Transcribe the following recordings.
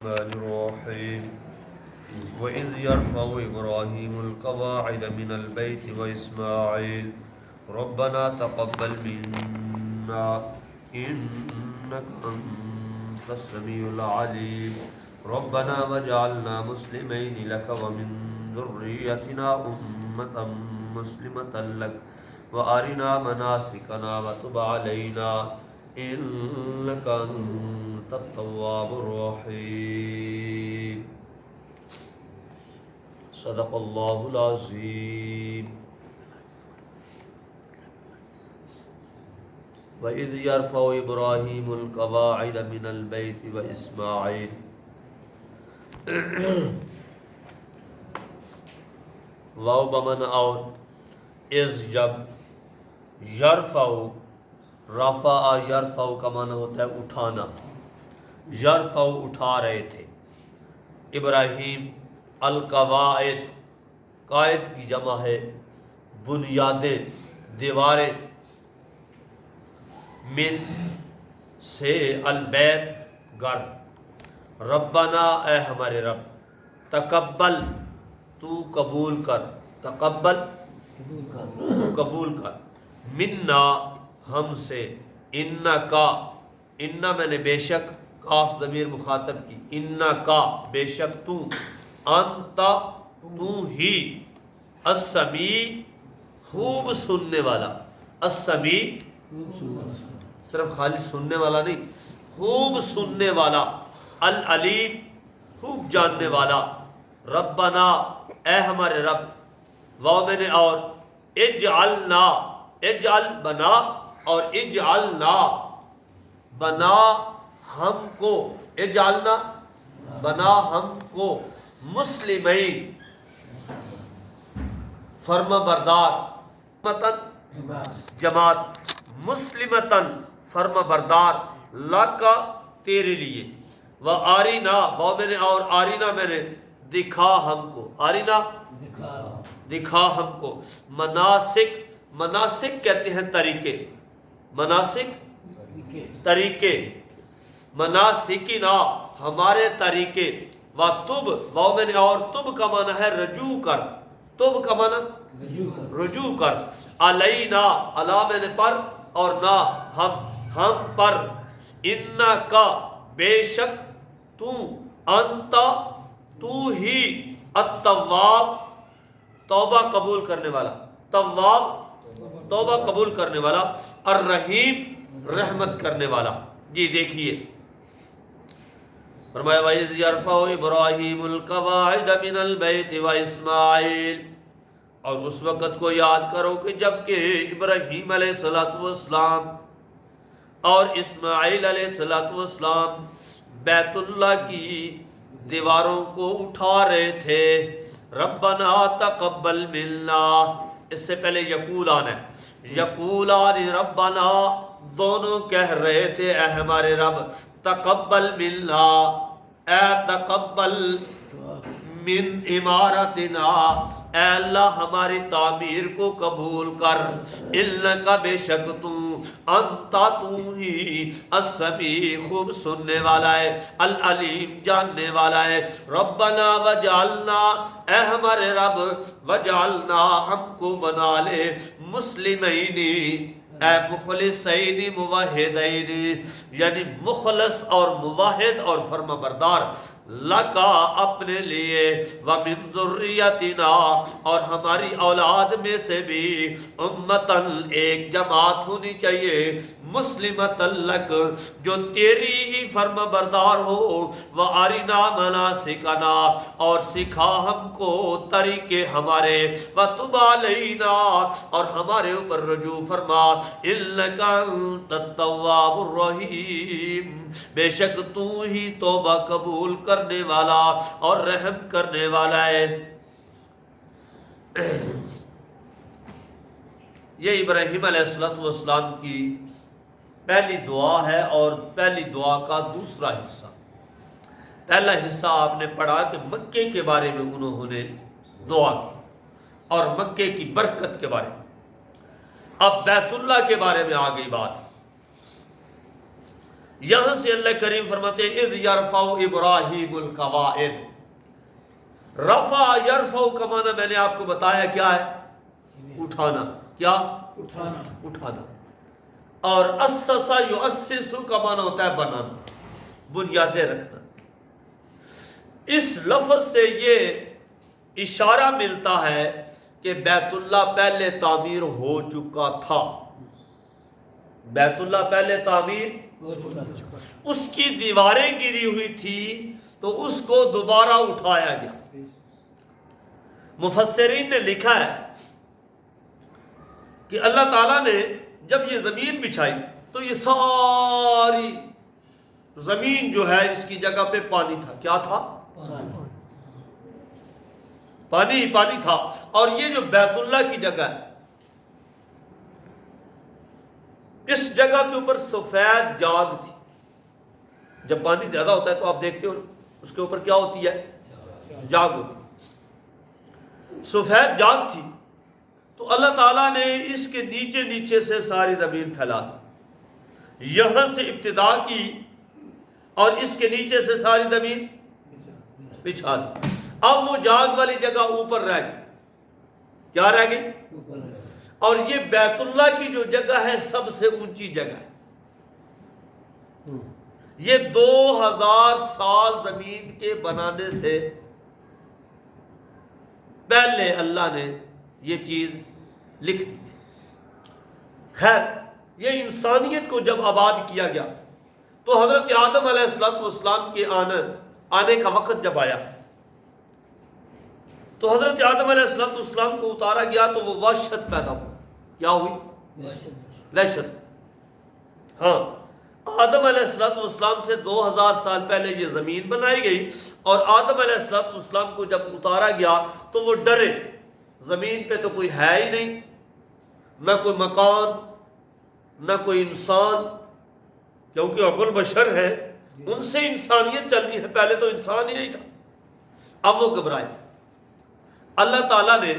الرحمن الرحيم وإذ يرفع إبراهيم القواعد من البيت وإسماعيل ربنا تقبل منا إنك أنت السميع العليم ربنا واجعلنا مسلمين لك ومن ذريتنا أمة مسلمة لك وأرنا مناسكنا وتب علينا إنك أنت التواب الرحيم صدق الله العظيم وإذ يرفع إبراهيم القواعد من البيت وإسماعيل واو بمن اور از جب یرفع رفع یرفع کا معنی ہوتا ہے اٹھانا، یرفع اٹھا رہے تھے ابراہیم القواعد، قائد کی جمع ہے بنیادیں، دیواریں، من سے البیت گھر، ربنا اے ہمارے رب، تقبل تو قبول کر، تقبل تو قبول کر، منا ہم سے، انکا انا میں نے بے شک، کاف ضمیر مخاطب کی، انکا بے شک تو، انتا تو ہی، السمیع خوب سننے والا، السمیع صرف خالی سننے والا نہیں، خوب سننے والا، العلیم خوب جاننے والا، ربنا اے ہمارے رب، واو میں نے اور اجعلنا، اجعل بنا اور اجعلنا بنا ہم کو، اجعلنا بنا ہم کو، مسلمین فرما بردار، متن جماعت، مسلمتن فرما بردار، لکا تیرے لیے، وآرینا واو میں نے اور آرینا میں نے دکھا ہم کو، آرینا دکھا ہم کو، مناسک، مناسک کہتے ہیں طریقے، مناسک طریقے، مناسکنا ہمارے طریقے، وَتُب واو میں نے اور تب کا معنی ہے رجوع کر، تب کا معنی رجوع کر، علینا علا میں نے پر اور نہ ہم پر، انکا بے شک تو، انتا تو ہی، التواب توبہ قبول کرنے والا، تواب توبہ قبول کرنے والا، الرحیم رحمت کرنے والا۔ جی دیکھیے فرمایا وَإِذْ يَرْفَعُ إِبْرَاهِيمُ الْقَوَاعِدَ مِنَ الْبَيْتِ وَإِسْمَاعِيلُ، اور اس وقت کو یاد کرو کہ جب کہ ابراہیم علیہ السلام اور اسماعیل علیہ السلام بیت اللہ کی دیواروں کو اٹھا رہے تھے، ربنا تقبل منا، اس سے پہلے یقولان ہے، یقولان ربنا دونوں کہہ رہے تھے اے ہمارے رب، تقبل منا اے تقبل من عمارتنا اے اللہ ہماری تعمیر کو قبول کر، انکا بے شک تو، انتا تو ہی، السمیع خوب سننے والا ہے، العلیم جاننے والا ہے، ربنا وجعلنا اے ہمارے رب، وجعلنا ہم کو بنا لے، مسلمین اے مخلصین موحدین، یعنی مخلص اور موحد اور فرما بردار، لکا اپنے لیے، ومن ذریتنا اور ہماری اولاد میں سے بھی، امتن ایک جماعت ہونی چاہیے، مسلمتن لک جو تیری ہی فرما بردار ہو، وارنا مناسکنا اور سکھا ہم کو طریقے ہمارے، وتب علینا اور ہمارے اوپر رجوع فرما، انک انت التواب الرحیم بے شک تو ہی توبہ قبول کرنے والا اور رحم کرنے والا ہے۔ یہ ابراہیم علیہ السلام کی پہلی دعا ہے اور پہلی دعا کا دوسرا حصہ۔ پہلا حصہ آپ نے پڑھا کہ مکے کے بارے میں انہوں نے دعا کی اور مکے کی برکت کے بارے میں، اب بیت اللہ کے بارے میں آ گئی بات۔ یہاں سے اللہ کریم فرماتے ہیں اذ یرفع ابراہیم القواعد. رفع یرفع کا معنی میں نے آپ کو بتایا کیا ہے؟ اٹھانا. کیا؟ اٹھانا. اور اسس یؤسس کا معنی ہوتا ہے بنانا، بنیادیں رکھنا. اس لفظ سے یہ اشارہ ملتا ہے کہ بیت اللہ پہلے تعمیر ہو چکا تھا. بیت اللہ پہلے تعمیر اس کی دیواریں گری ہوئی تھی تو اس کو دوبارہ اٹھایا گیا. مفسرین نے لکھا ہے کہ اللہ تعالیٰ نے جب یہ زمین بچھائی تو یہ ساری زمین جو ہے اس کی جگہ پہ پانی تھا. کیا تھا؟ پانی ہی پانی تھا. اور یہ جو بیت اللہ کی جگہ ہے اس جگہ کے اوپر سفید جاگ تھی. جب پانی زیادہ ہوتا ہے تو آپ دیکھتے ہو اس کے اوپر کیا ہوتی ہے؟ جاگ ہوتی ہے. سفید جاگ تھی تو اللہ تعالیٰ نے اس کے نیچے نیچے سے ساری زمین پھیلا دی. یہاں سے ابتدا کی اور اس کے نیچے سے ساری زمین بچھا دی. اب وہ جاگ والی جگہ اوپر رہ گئی. کیا رہ گئی؟ اور یہ بیت اللہ کی جو جگہ ہے سب سے اونچی جگہ ہے. یہ 2000 سال زمین کے بنانے سے پہلے اللہ نے یہ چیز لکھ دی تھی. خیر یہ انسانیت کو جب آباد کیا گیا تو حضرت آدم علیہ السلام کے آنے کا وقت جب آیا تو حضرت آدم علیہ السلام کو اتارا گیا تو وہ وحشت پیدا ہوئی. کیا ہوئی؟ وحشت. ہاں آدم علیہ السلام سے 2000 سال پہلے یہ زمین بنائی گئی اور آدم علیہ السلام کو جب اتارا گیا تو وہ ڈرے. زمین پہ تو کوئی ہے ہی نہیں، نہ کوئی مکان نہ کوئی انسان، کیونکہ ابو البشر ہے ان سے انسانیت چلنی ہے. پہلے تو انسان ہی نہیں تھا. اب وہ گھبرائے. اللہ تعالیٰ نے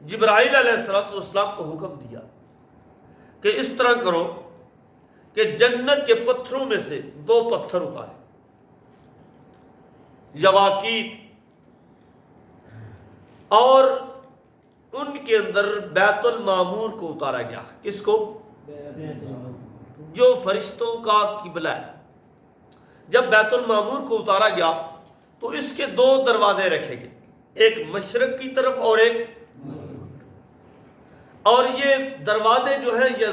جبرائیل علیہ السلام کو حکم دیا کہ اس طرح کرو کہ جنت کے پتھروں میں سے 2 پتھر اتارے، یواقیت، اور ان کے اندر بیت المعمور کو اتارا گیا. کس کو؟ جو فرشتوں کا قبلہ ہے. جب بیت المعمور کو اتارا گیا تو اس کے 2 دروازے رکھے گئے، ایک مشرق کی طرف اور ایک، اور یہ دروازے جو ہیں یہ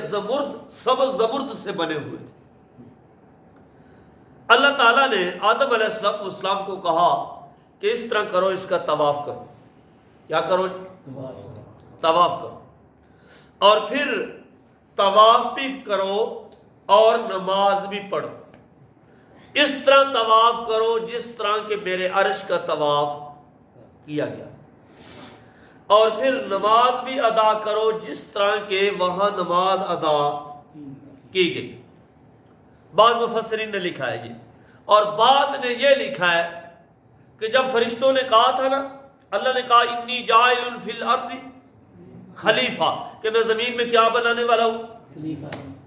سبز زمرد سے بنے ہوئے تھے. اللہ تعالیٰ نے آدم علیہ السلام کو کہا کہ اس طرح کرو، اس کا طواف کرو. کیا کرو جی؟ طواف کرو. اور پھر طواف بھی کرو اور نماز بھی پڑھو. اس طرح طواف کرو جس طرح کہ میرے عرش کا طواف کیا گیا، اور پھر نماز بھی ادا کرو جس طرح کہ وہاں نماز ادا کی گئی. بعض مفسرین نے لکھا ہے یہ، اور بعد نے یہ لکھا ہے کہ جب فرشتوں نے کہا تھا نا، اللہ نے کہا انی جاعل فی الارض خلیفہ، کہ میں زمین میں کیا بنانے والا ہوں؟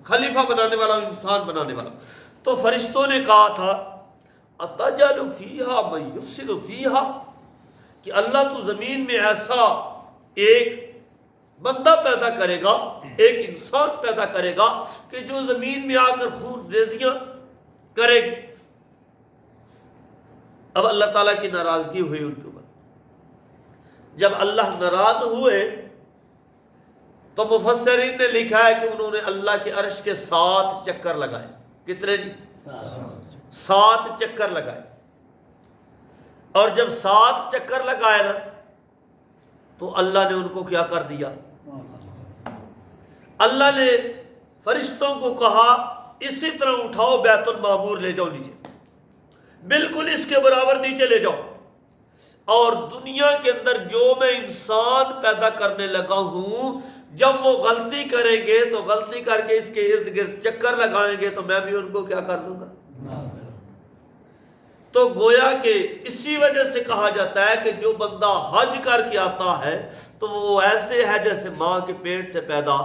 خلیفہ بنانے والا ہوں، انسان بنانے والا ہوں. تو فرشتوں نے کہا تھا اتجعل فیہا من یفسد فیہا، کہ اللہ تو زمین میں ایسا ایک بندہ پیدا کرے گا، ایک انسان پیدا کرے گا کہ جو زمین میں آ کر خون ریزیاں کرے گی. اب اللہ تعالیٰ کی ناراضگی ہوئی ان کے اوپر. جب اللہ ناراض ہوئے تو مفسرین نے لکھا ہے کہ انہوں نے اللہ کے عرش کے 7 چکر لگائے. کتنے جی؟ 7 چکر لگائے. اور جب 7 چکر لگائے نا تو اللہ نے ان کو کیا کر دیا؟ اللہ نے فرشتوں کو کہا اسی طرح اٹھاؤ بیت المعمور لے جاؤ نیچے، بالکل اس کے برابر نیچے لے جاؤ، اور دنیا کے اندر جو میں انسان پیدا کرنے لگا ہوں جب وہ غلطی کریں گے تو غلطی کر کے اس کے ارد گرد چکر لگائیں گے تو میں بھی ان کو کیا کر دوں گا. تو گویا کہ اسی وجہ سے کہا جاتا ہے کہ جو بندہ حج کر کے آتا ہے تو وہ ایسے ہے جیسے ماں کے پیٹ سے پیدا.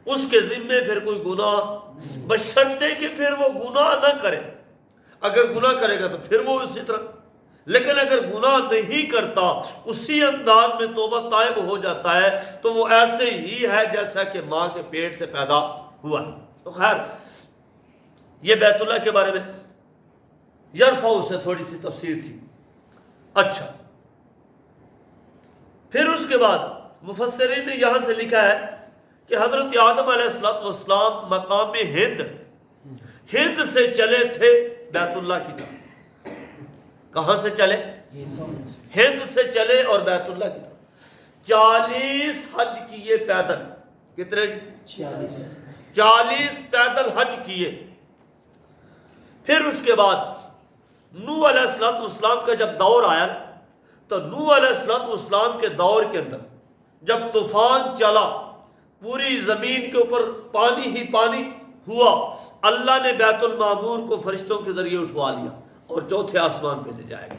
اس کے ذمے پھر کوئی گناہ، بشرطے کہ پھر وہ گناہ نہ کرے. اگر گناہ کرے گا تو پھر وہ اسی طرح، لیکن اگر گناہ نہیں کرتا، اسی انداز میں توبہ طائب ہو جاتا ہے، تو وہ ایسے ہی ہے جیسا کہ ماں کے پیٹ سے پیدا ہوا ہے. تو خیر یہ بیت اللہ کے بارے میں یرفع سے تھوڑی سی تفسیر تھی. اچھا، پھر اس کے بعد مفسرین نے یہاں سے لکھا ہے کہ حضرت آدم علیہ السلام مقام ہند سے چلے تھے بیت اللہ کی طرف. کہاں سے چلے؟ ہند سے چلے اور بیت اللہ کی طرف 40 حج کیے پیدل. کتنے؟ 40 پیدل حج کیے. پھر اس کے بعد نوح علیہ السلام کا جب دور آیا تو نوح علیہ السلام کے دور کے اندر جب طوفان چلا، پوری زمین کے اوپر پانی ہی پانی ہوا، اللہ نے بیت المعمور کو فرشتوں کے ذریعے اٹھوا لیا اور چوتھے آسمان پہ لے جائے گا.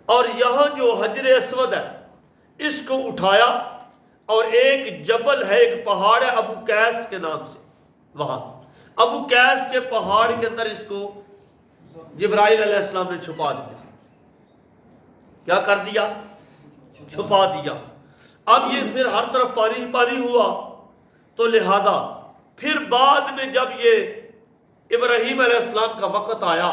اور یہاں جو حجر اسود ہے اس کو اٹھایا، اور ایک جبل ہے، ایک پہاڑ ہے ابو قیس کے نام سے، وہاں ابو قیس کے پہاڑ کے اندر اس کو جبرائیل علیہ السلام نے چھپا دیا. کیا کر دیا؟ چھپا دیا. اب یہ پھر ہر طرف پانی ہی پانی ہوا، تو لہذا پھر بعد میں جب یہ ابراہیم علیہ السلام کا وقت آیا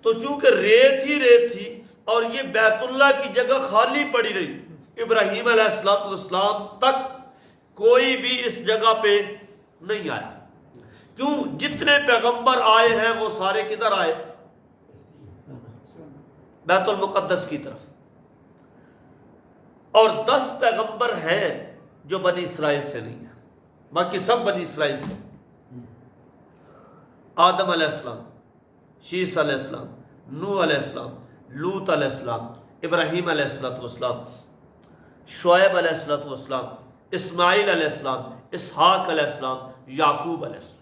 تو چونکہ ریت ہی ریت تھی اور یہ بیت اللہ کی جگہ خالی پڑی رہی، ابراہیم علیہ السلام تک کوئی بھی اس جگہ پہ نہیں آیا. کیوں؟ جتنے پیغمبر آئے ہیں وہ سارے کدھر آئے؟ بیت المقدس کی طرف. اور 10 پیغمبر ہیں جو بنی اسرائیل سے نہیں ہیں، باقی سب بنی اسرائیل سے. آدم علیہ السلام، شیس علیہ السلام، نوح علیہ السلام، لوط علیہ السلام، ابراہیم علیہ السلام، شعیب علیہ السلام، اسماعیل علیہ السلام، اسحاق علیہ السلام، یعقوب علیہ السلام.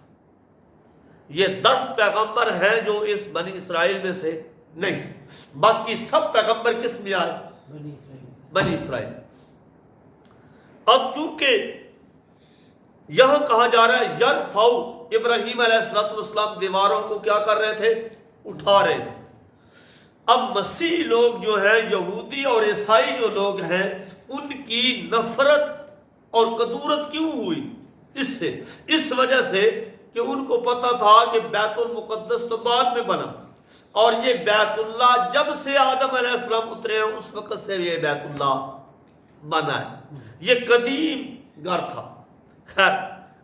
یہ 10 پیغمبر ہیں جو اس بنی اسرائیل میں سے نہیں. باقی سب پیغمبر کس میں آئے؟ بنی اسرائیل. اب چونکہ یہاں کہا جا رہا ہے یرفع، ابراہیم علیہ السلام دیواروں کو کیا کر رہے تھے؟ اٹھا رہے تھے. اب مسیح لوگ جو ہیں، یہودی اور عیسائی جو لوگ ہیں، ان کی نفرت اور کدورت کیوں ہوئی؟ اس وجہ سے کہ ان کو پتا تھا کہ بیت المقدس تو بعد میں بنا، اور یہ بیت اللہ جب سے آدم علیہ السلام اترے ہیں اس وقت سے یہ بیت اللہ بنا ہے. یہ قدیم گھر تھا. خیر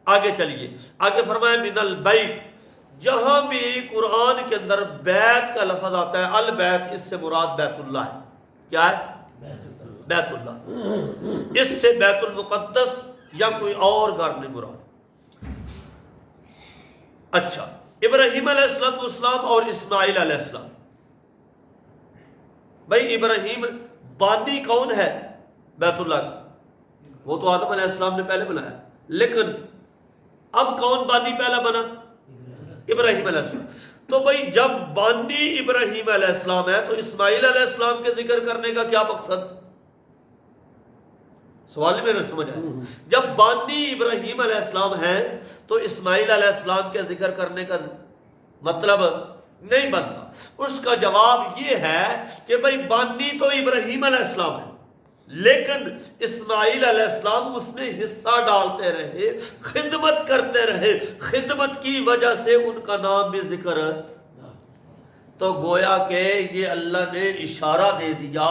آگے چلیے، آگے فرمایا من البیت. جہاں بھی قرآن کے اندر بیت کا لفظ آتا ہے، البیت، اس سے مراد بیت اللہ ہے. کیا ہے؟ بیت اللہ. اس سے بیت المقدس یا کوئی اور گھر نہیں مراد. اچھا، ابراہیم علیہ السلام اور اسماعیل علیہ السلام. بھائی ابراہیم بانی کون ہے بیت اللہ کا؟ وہ تو آدم علیہ السلام نے پہلے بنایا، لیکن اب کون بانی پہلا بنا؟ ابراہیم علیہ السلام. تو بھائی جب بانی ابراہیم علیہ السلام ہے تو اسماعیل علیہ السلام کے ذکر کرنے کا کیا مقصد؟ سوال میں نے سمجھا. جب بانی ابراہیم علیہ السلام ہے تو اسماعیل علیہ السلام کے ذکر کرنے کا مطلب نہیں بنتا. اس کا جواب یہ ہے کہ بھائی بانی تو ابراہیم علیہ السلام ہے، لیکن اسماعیل علیہ السلام اس میں حصہ ڈالتے رہے، خدمت کرتے رہے، خدمت کی وجہ سے ان کا نام بھی ذکر. تو گویا کہ یہ اللہ نے اشارہ دے دیا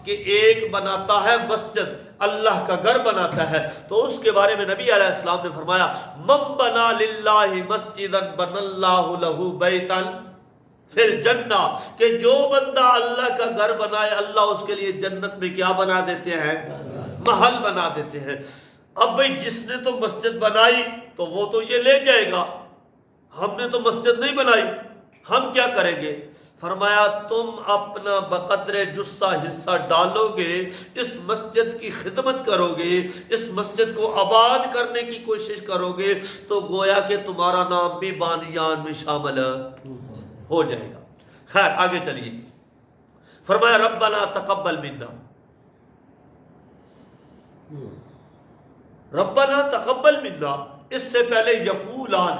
کہ ایک بناتا ہے مسجد، اللہ کا گھر بناتا ہے. تو اس کے بارے میں نبی علیہ السلام نے فرمایا من بنا للہ مسجدا بنى اللہ لہ بیتا فی الجنہ، کہ جو بندہ اللہ کا گھر بنائے اللہ اس کے لیے جنت میں کیا بنا دیتے ہیں؟ محل بنا دیتے ہیں. اب بھئی جس نے تو مسجد بنائی تو وہ تو یہ لے جائے گا، ہم نے تو مسجد نہیں بنائی، ہم کیا کریں گے؟ فرمایا تم اپنا بقدر جثہ حصہ ڈالو گے، اس مسجد کی خدمت کرو گے، اس مسجد کو آباد کرنے کی کوشش کرو گے، تو گویا کہ تمہارا نام بھی بانیان میں شامل ہو جائے گا. خیر آگے چلیے. فرمایا ربنا تقبل منا، ربنا تقبل منا، اس سے پہلے یقولان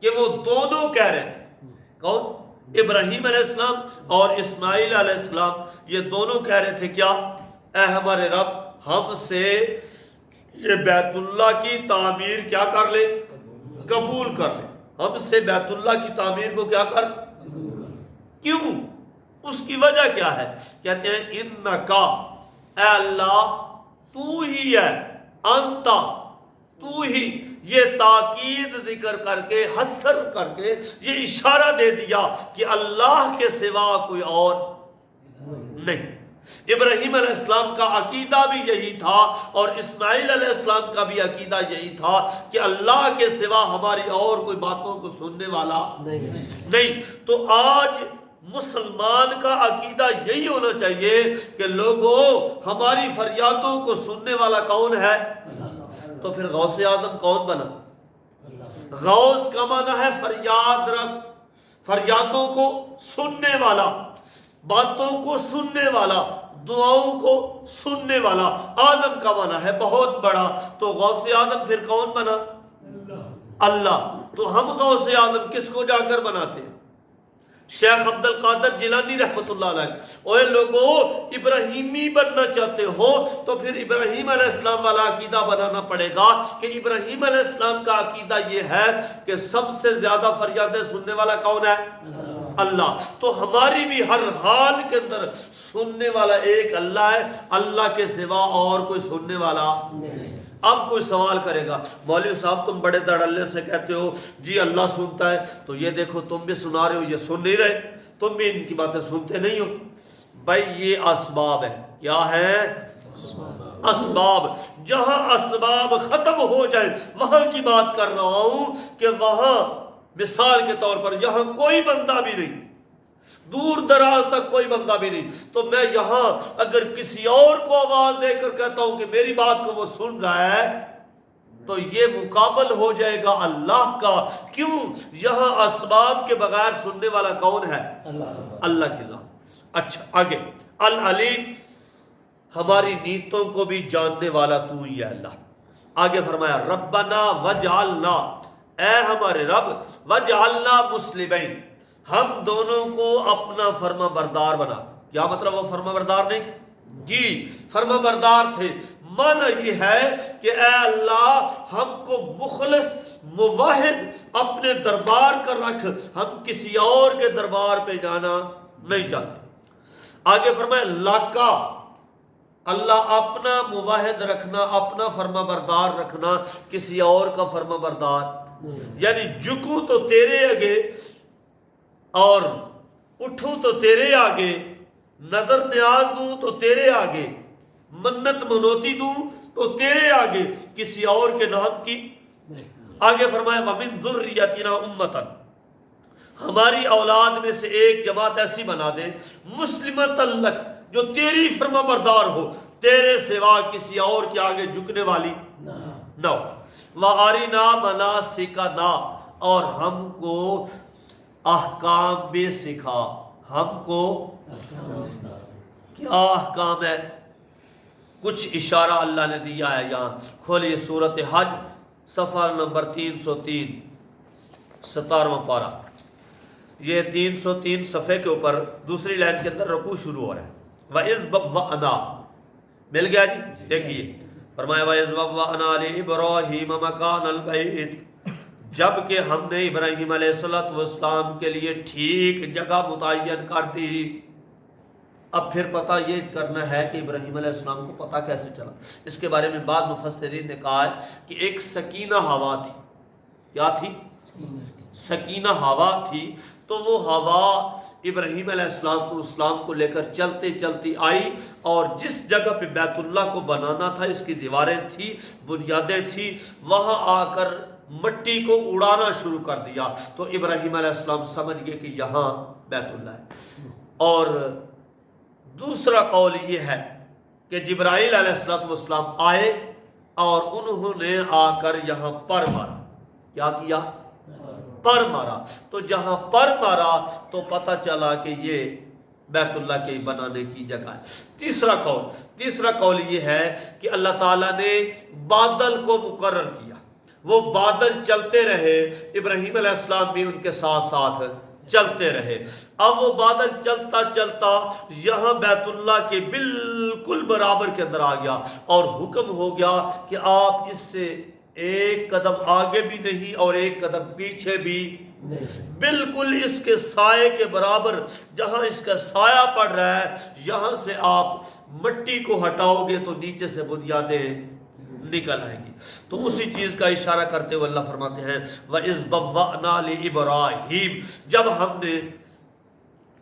کہ وہ دونوں کہہ رہے تھے. کون؟ ابراہیم علیہ السلام اور اسماعیل علیہ السلام. یہ دونوں کہہ رہے تھے کیا؟ اے ہمارے رب، ہم سے یہ بیت اللہ کی تعمیر کیا کر لے؟ قبول کر لے. ہم سے بیت اللہ کی تعمیر کو کیا کر؟ کیوں؟ اس کی وجہ کیا ہے؟ کہتے ہیں انکا، اے اللہ تو ہی ہے، انتا تو ہی. یہ تاکید ذکر کر کے، حسر کر کے یہ اشارہ دے دیا کہ اللہ کے سوا کوئی اور نہیں. ابراہیم علیہ السلام کا عقیدہ بھی یہی تھا اور اسماعیل علیہ السلام کا بھی عقیدہ یہی تھا کہ اللہ کے سوا ہماری اور کوئی باتوں کو سننے والا نہیں. تو آج مسلمان کا عقیدہ یہی ہونا چاہیے کہ لوگوں، ہماری فریادوں کو سننے والا کون ہے؟ تو پھر غوث اعظم کون بنا؟ غوث کا معنی ہے فریاد رس، فریادوں کو سننے والا، باتوں کو سننے والا، دعاؤں کو سننے والا. آدم کا معنی ہے بہت بڑا، تو غوث اعظم پھر کون بنا؟ اللہ. تو ہم غوث اعظم کس کو جا کر بناتے ہیں؟ شیخ عبد القادر جیلانی رحمۃ اللہ علیہ. اوے لوگوں، ابراہیمی بننا چاہتے ہو تو پھر ابراہیم علیہ السلام والا عقیدہ بنانا پڑے گا کہ ابراہیم علیہ السلام کا عقیدہ یہ ہے کہ سب سے زیادہ فریادیں سننے والا کون ہے؟ اللہ. تو ہماری بھی ہر حال کے اندر سننے والا ایک اللہ ہے، اللہ کے سوا اور کوئی سننے والا نہیں. اب کوئی سوال کرے گا، مولوی صاحب تم بڑے دھڑلے سے کہتے ہو جی اللہ سنتا ہے، تو یہ دیکھو تم بھی سنا رہے ہو، یہ سن نہیں رہے، تم بھی ان کی باتیں سنتے نہیں ہو. بھائی یہ اسباب ہے. کیا ہے؟ اسباب. جہاں اسباب ختم ہو جائے وہاں کی بات کر رہا ہوں کہ وہاں مثال کے طور پر یہاں کوئی بندہ بھی نہیں، دور دراز تک کوئی بندہ بھی نہیں، تو میں یہاں اگر کسی اور کو آواز دے کر کہتا ہوں کہ میری بات کو وہ سن رہا ہے تو یہ مقابل ہو جائے گا اللہ کا. کیوں؟ یہاں اسباب کے بغیر سننے والا کون ہے؟ اللہ کی ذات. اچھا آگے، العلیم، ہماری نیتوں کو بھی جاننے والا تو ہی ہے اللہ. آگے فرمایا ربنا وجعلنا، اے ہمارے رب، وجعلنا مسلمین، ہم دونوں کو اپنا فرما بردار بنا. کیا مطلب وہ فرما بردار نہیں تھے؟ جی فرما بردار تھے. معنی یہ ہے کہ اے اللہ ہم کو مخلص موحد اپنے دربار کا رکھ، ہم کسی اور کے دربار پہ جانا نہیں چاہتے. آگے فرمایا لاکا، اللہ اپنا موحد رکھنا، اپنا فرما بردار رکھنا، کسی اور کا فرما بردار. یعنی جھکوں تو تیرے آگے اور اٹھوں تو تیرے آگے، نظر نیاز دوں تو تیرے آگے، منت منوتی دوں تو تیرے آگے، کسی اور کے نام کی. آگے فرمایا وَمِن ذُرِّيَّتِنَا أُمَّةً، ہماری اولاد میں سے ایک جماعت ایسی بنا دے مُسْلِمَةً لَكَ، جو تیری فرما بردار ہو، تیرے سوا کسی اور کے آگے جھکنے والی نہ ہو. وَأَرِنَا مَنَاسِكَنَا، اور ہم کو احکام بھی سکھا. ہم کو کیا احکام ہے؟ کچھ اشارہ اللہ نے دیا ہے. یہاں کھولیے سورۃ حج صفحہ نمبر 303، 17واں پارہ. یہ 303 صفحے کے اوپر دوسری لائن کے اندر رکوع شروع ہو رہا ہے. وَإِذْ بَوَّأْنَا، مل گیا جی. دیکھیے فرمایا وَإِذْ بَوَّأْنَا لِإِبْرَاهِيمَ مَكَانَ الْبَيْتِ، جب کہ ہم نے ابراہیم علیہ السلام کے لیے ٹھیک جگہ متعین کر دی. اب پھر پتہ یہ کرنا ہے کہ ابراہیم علیہ السلام کو پتہ کیسے چلا. اس کے بارے میں بعض مفسرین نے کہا ہے کہ ایک سکینہ ہوا تھی. کیا تھی؟ سکینہ ہوا تھی. تو وہ ہوا ابراہیم علیہ السلام کو لے کر چلتے چلتی آئی اور جس جگہ پہ بیت اللہ کو بنانا تھا، اس کی دیواریں تھی، بنیادیں تھی، وہاں آ کر مٹی کو اڑانا شروع کر دیا. تو ابراہیم علیہ السلام سمجھ گئے کہ یہاں بیت اللہ ہے. اور دوسرا قول یہ ہے کہ جبرائیل علیہ السلام آئے اور انہوں نے آ کر یہاں پر مارا. کیا کیا؟ پر مارا. تو جہاں پر مارا تو پتہ چلا کہ یہ بیت اللہ کے بنانے کی جگہ ہے۔ تیسرا قول یہ ہے کہ اللہ تعالیٰ نے بادل کو مقرر کیا، وہ بادل چلتے رہے، ابراہیم علیہ السلام بھی ان کے ساتھ ساتھ چلتے رہے۔ اب وہ بادل چلتا چلتا یہاں بیت اللہ کے بالکل برابر کے اندر آ گیا، اور حکم ہو گیا کہ آپ اس سے ایک قدم آگے بھی نہیں اور ایک قدم پیچھے بھی نہیں، بالکل اس کے سائے کے برابر، جہاں اس کا سایہ پڑ رہا ہے یہاں سے آپ مٹی کو ہٹاؤ گے تو نیچے سے بنیادیں نکل آئیں گی۔ تو اسی چیز کا اشارہ کرتے ہوئے اللہ فرماتے ہیں وَإِذْ بَوَّأْنَا لِإِبْرَاهِيمَ، جب ہم نے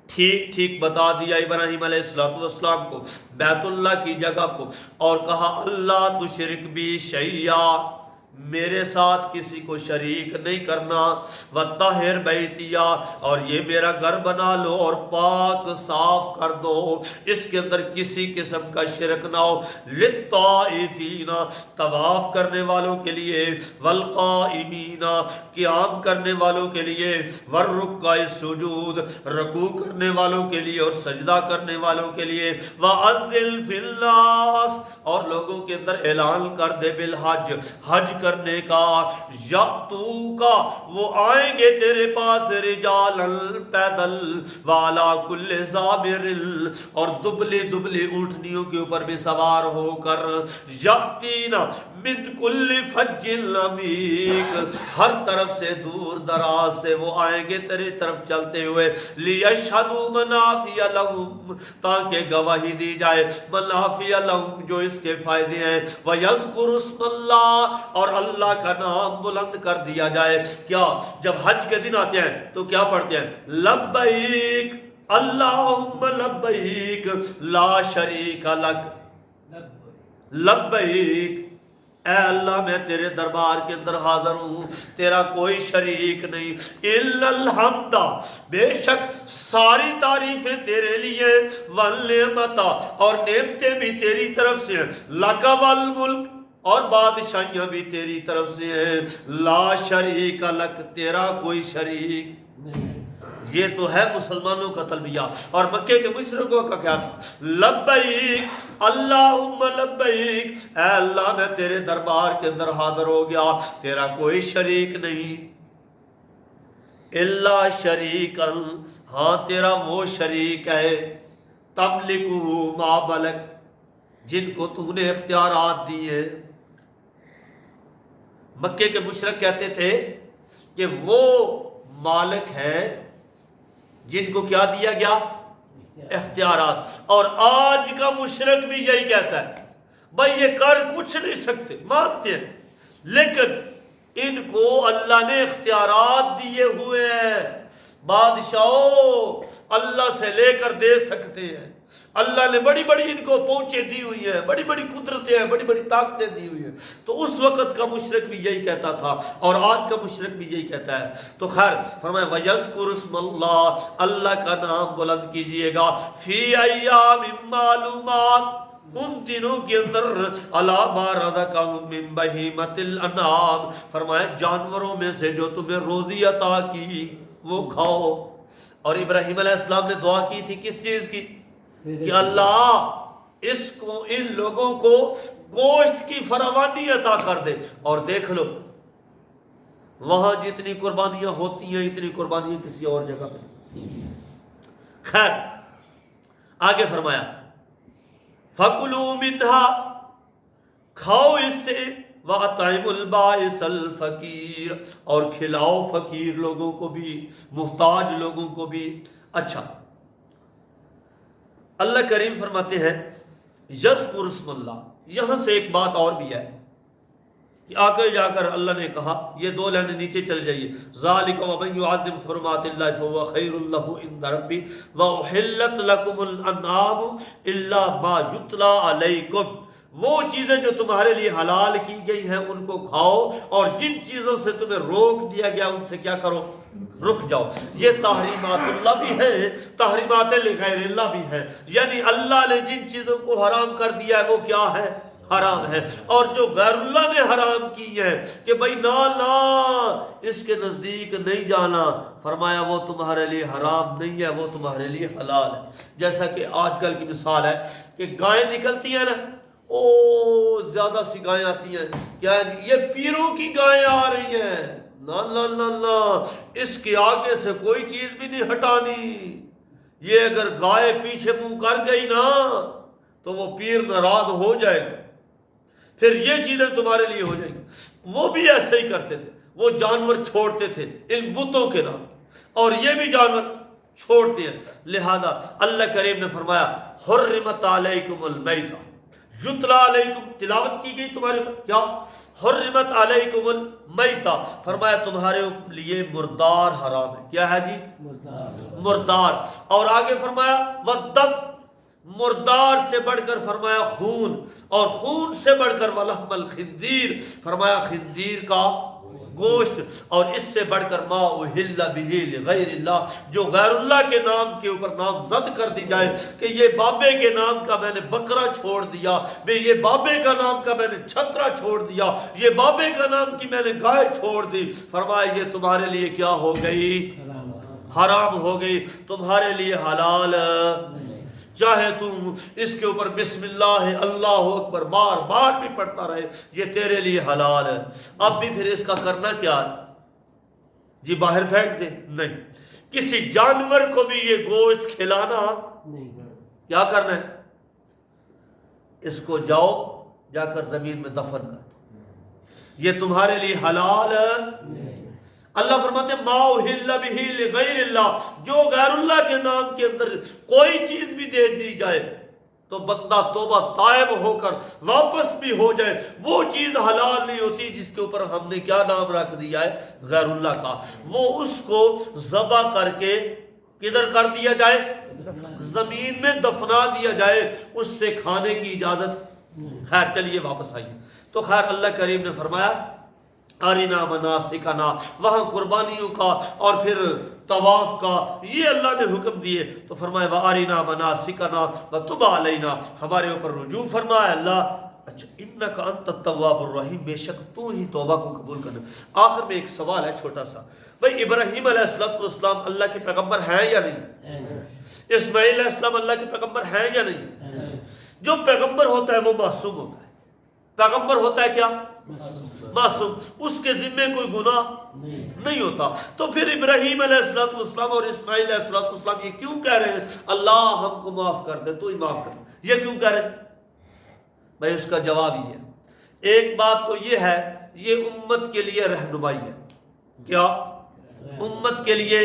ٹھیک بتا دیا ابراہیم علیہ السلام کو بیت اللہ کی جگہ کو، اور کہا اللہ تشرک بی شیئا، میرے ساتھ کسی کو شریک نہیں کرنا، وطہر بیتیا، اور یہ میرا گھر بنا لو اور پاک صاف کر دو، اس کے اندر کسی قسم کا شرک نہ ہو، للطائفین، طواف کرنے والوں کے لیے، والقائمین، قیام کرنے والوں کے لیے، والرکع السجود، رکوع کرنے والوں کے لیے اور سجدہ کرنے والوں کے لیے، وَأَذِّلْ فِي النَّاسِ، اور لوگوں کے اندر اعلان کر دے بالحج، حج کرنے کا، یاتو کا، وہ آئیں گے تیرے پاس، رجالن، پیدل، والا کل ضامر، اور دبلی دبلی اونٹنیوں کے اوپر بھی سوار ہو کر، یاتینا من کل فج عمیق، ہر طرف سے دور دراز سے وہ آئیں گے تیری طرف چلتے ہوئے، لیشہدوا منافع لہم، تاکہ گواہی دی جائے، منافع لہم، جو اس کے فائدے ہیں، وَيَذْكُرُ اسْمَ اللَّهِ، اور اللہ کا نام بلند کر دیا جائے۔ کیا جب حج کے دن آتے ہیں تو کیا پڑھتے ہیں؟ لبیک اللہم لبیک لا شریک لک، لبیک، اے اللہ میں تیرے دربار کے اندر حاضر ہوں، تیرا کوئی شریک نہیں، الا الحمد، بے شک ساری تعریفیں تیرے لیے، والنعمت، اور نعمتیں بھی تیری طرف سے ہیں، لک والملک، اور بادشاہیاں بھی تیری طرف سے ہیں، لا شریک لک، تیرا کوئی شریک نہیں۔ یہ تو ہے مسلمانوں کا تلبیہ، اور مکے کے مشرکوں کا کیا تھا؟ لبیک اللہم لبیک، اے اللہ میں تیرے دربار کے اندر حاضر ہو گیا، تیرا کوئی شریک نہیں، الا شریکا، ہاں تیرا وہ شریک ہے، تملکہ ما ملک، جن کو تو نے اختیارات دیے۔ مکے کے مشرک کہتے تھے کہ وہ مالک ہیں جن کو کیا دیا گیا؟ اختیارات۔ اور آج کا مشرک بھی یہی کہتا ہے، بھائی یہ کر کچھ نہیں سکتے، مانتے ہیں، لیکن ان کو اللہ نے اختیارات دیے ہوئے ہیں، بادشاہوں اللہ سے لے کر دے سکتے ہیں، اللہ نے بڑی بڑی ان کو پہنچے دی ہوئی ہیں، بڑی بڑی قدرتیں ہیں، بڑی بڑی طاقتیں دی ہوئی ہیں۔ تو اس وقت کا مشرک بھی یہی کہتا تھا، اور آج کا مشرک بھی یہی کہتا ہے۔ تو خیر فرمایا وَيَذْكُرُ اسْمَ اللَّهِ، اللہ کا نام بلند کیجئے گا، فی ایام معلومات، ان دنوں کے اندر، عَلَىٰ مَا رَزَقَهُم مِّن بَهِیمَةِ الْأَنْعَامِ، فرمایا جانوروں میں سے جو تمہیں روزی عطا کی وہ کھاؤ۔ اور ابراہیم علیہ السلام نے دعا کی تھی کس چیز کی؟ کہ اللہ اس کو، ان لوگوں کو گوشت کی فراوانی عطا کر دے۔ اور دیکھ لو وہاں جتنی قربانیاں ہوتی ہیں اتنی قربانیاں کسی اور جگہ پہ۔ خیر آگے فرمایا فَكُلُوا مِنْهَا، کھاؤ اس سے، وَأَطْعِمُوا الْبَائِسَ الْفَقِيرَ، اور کھلاؤ فقیر لوگوں کو بھی، محتاج لوگوں کو بھی۔ اچھا اللہ کریم فرماتے ہیں یذکر اسم اللہ، یہاں سے ایک بات اور بھی ہے کہ آگے جا کر اللہ نے کہا، یہ دو لائنیں نیچے چل جائیے، ذالک ومن یعظم حرمات اللہ فهو خیر لہ عند ربہ واحلت لکم الانعام الا ما یتلی علیکم، وہ چیزیں جو تمہارے لیے حلال کی گئی ہیں ان کو کھاؤ، اور جن چیزوں سے تمہیں روک دیا گیا ان سے کیا کرو؟ رک جاؤ۔ یہ تحریمات اللہ بھی ہیں، تحریمات لغیر اللہ بھی ہیں، یعنی اللہ نے جن چیزوں کو حرام کر دیا ہے وہ کیا ہے؟ حرام ہے، اور جو غیر اللہ نے حرام کی ہے کہ بھائی نا اس کے نزدیک نہیں جانا، فرمایا وہ تمہارے لیے حرام نہیں ہے، وہ تمہارے لیے حلال ہے۔ جیسا کہ آج کل کی مثال ہے کہ گائیں نکلتی ہیں نا، او زیادہ سی گائیں آتی ہیں، کیا یہ پیروں کی گائیں آ رہی ہیں، نہ نہ نہ نہ، اس کے آگے سے کوئی چیز بھی نہیں ہٹانی۔ یہ اگر گائے پیچھے منہ کر گئی نا تو وہ پیر ناراض ہو جائے گا، پھر یہ چیزیں تمہارے لیے ہو جائیں گی۔ وہ بھی ایسے ہی کرتے تھے، وہ جانور چھوڑتے تھے ان بتوں کے نام، اور یہ بھی جانور چھوڑتے ہیں۔ لہذا اللہ کریم نے فرمایا حرمت علیکم المیتہ، یتلا علیکم، تلاوت کی گئی تمہارے اوپر، کیا؟ حرمت علیکم المیتہ، فرمایا تمہارے لیے مردار حرام ہے۔ کیا ہے جی؟ مردار۔ اور آگے فرمایا والدم، مردار سے بڑھ کر فرمایا خون، اور خون سے بڑھ کر ولحم الخنزیر، فرمایا خنزیر کا گوشت، اور اس سے بڑھ کر ما اہل بہ لغیر اللہ، جو غیر اللہ کے نام کے اوپر نامزد کر دی جائے کہ یہ بابے کے نام کا میں نے بکرا چھوڑ دیا، یہ بابے کا نام کا میں نے چھترا چھوڑ دیا، یہ بابے کا نام کی میں نے گائے چھوڑ دی، فرمایا یہ تمہارے لیے کیا ہو گئی؟ حرام ہو گئی، تمہارے لیے حلال۔ چاہے تم اس کے اوپر بسم اللہ اللہ اکبر بار بار بھی پڑھتا رہے، یہ تیرے لیے حلال ہے۔ اب بھی پھر اس کا کرنا کیا ہے؟ جی باہر پھینک دے؟ نہیں، کسی جانور کو بھی یہ گوشت کھلانا کیا کرنا ہے؟ اس کو جاؤ جا کر زمین میں دفن کر دو، یہ تمہارے لیے حلال ہے۔ اللہ فرماتے ہیں ما اہل بہ لغیر اللہ، جو غیر اللہ کے نام کے اندر کوئی چیز بھی دے دی جائے تو بندہ توبہ تائب ہو کر واپس بھی ہو جائے، وہ چیز حلال نہیں ہوتی جس کے اوپر ہم نے کیا نام رکھ دیا ہے؟ غیر اللہ کا۔ وہ اس کو ذبح کر کے کدھر کر دیا جائے؟ زمین میں دفنا دیا جائے، اس سے کھانے کی اجازت۔ خیر چلیے واپس آئیے۔ تو خیر اللہ کریم نے فرمایا ارینا مناسکنا، وہاں قربانیوں کا اور پھر طواف کا یہ اللہ نے حکم دیے، تو فرمایا وَأَرِنَا مَنَاسِكَنَا وَتُبْ عَلَيْنَا، ہمارے اوپر رجوع فرمایا اللہ۔ اچھا اِنَّكَ أَنْتَ التَّوَّابُ الرَّحِيمُ، بے شک تو ہی توبہ کو قبول کرنا۔ آخر میں ایک سوال ہے چھوٹا سا، بھئی ابراہیم علیہ السلام اللہ کے پیغمبر ہیں یا نہیں؟ اسماعیل علیہ السلام اللہ کے پیغمبر ہیں یا نہیں؟ جو پیغمبر ہوتا ہے وہ معصوم ہوتا ہے۔ پیغمبر ہوتا ہے کیا؟ معصوم، اس کے ذمے کوئی گناہ نہیں ہوتا۔ تو پھر ابراہیم علیہ السلام اور اسماعیل علیہ السلام یہ کیوں کہہ رہے ہیں اللہ ہم کو معاف کر دے، تو ہی معاف کر دے، یہ کیوں کہہ رہے ہیں؟ بھائی اس کا جواب یہ ہے، ایک بات تو یہ ہے یہ امت کے لیے رہنمائی ہے۔ کیا؟ امت کے لیے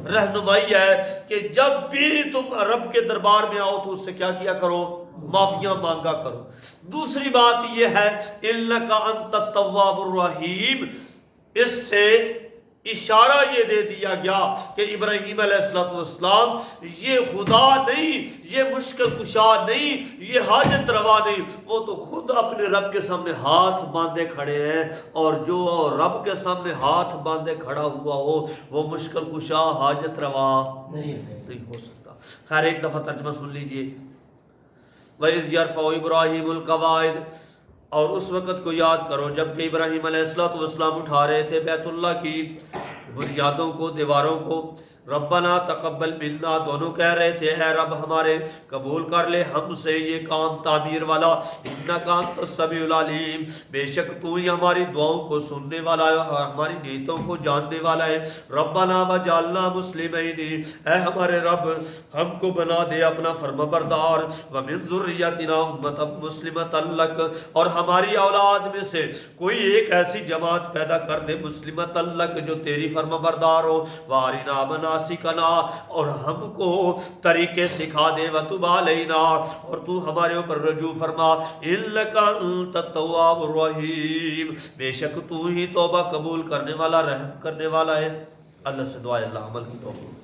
رہنمائی ہے کہ جب بھی تم رب کے دربار میں آؤ تو اس سے کیا کیا کرو؟ معافیاں مانگا کرو۔ دوسری بات یہ ہے اِنَّكَ أَنْتَ التَّوَّابُ الرَّحِيمُ، اس سے اشارہ یہ دے دیا گیا کہ ابراہیم علیہ السلام یہ خدا نہیں، یہ مشکل کشا نہیں، یہ حاجت روا نہیں، وہ تو خود اپنے رب کے سامنے ہاتھ باندھے کھڑے ہیں، اور جو رب کے سامنے ہاتھ باندھے کھڑا ہوا ہو وہ مشکل کشا حاجت روا نہیں ہو سکتا۔ خیر ایک دفعہ ترجمہ سن لیجئے۔ وَإِذْ يَرْفَعُ إِبْرَاهِيمُ الْقَوَاعِدَ، اور اس وقت کو یاد کرو جب کہ ابراہیم علیہ السلام اٹھا رہے تھے بیت اللہ کی بنیادوں کو، دیواروں کو۔ ربنا تقبل منا، دونوں کہہ رہے تھے اے رب ہمارے قبول کر لے ہم سے یہ کام تعمیر والا، انک انت السمیع العلیم، بے شک تو ہی ہماری دعاؤں کو سننے والا ہے اور ہماری نیتوں کو جاننے والا ہے۔ ربنا وجعلنا مسلمین، اے ہمارے رب ہم کو بنا دے اپنا فرمانبردار، ومن ذریتنا امۃ مسلمۃ لک، اور ہماری اولاد میں سے کوئی ایک ایسی جماعت پیدا کر دے مسلمۃ لک جو تیری فرمانبردار ہو، وارنا مناسکنا، اور ہم کو طریقے سکھا دے، وتب علینا، اور تو ہمارے اوپر رجوع فرما، انک انت التواب الرحیم، بے شک تو ہی توبہ قبول کرنے والا رحم کرنے والا ہے۔ اللہ سے دعا ہے اللہ عمل کی توفیق۔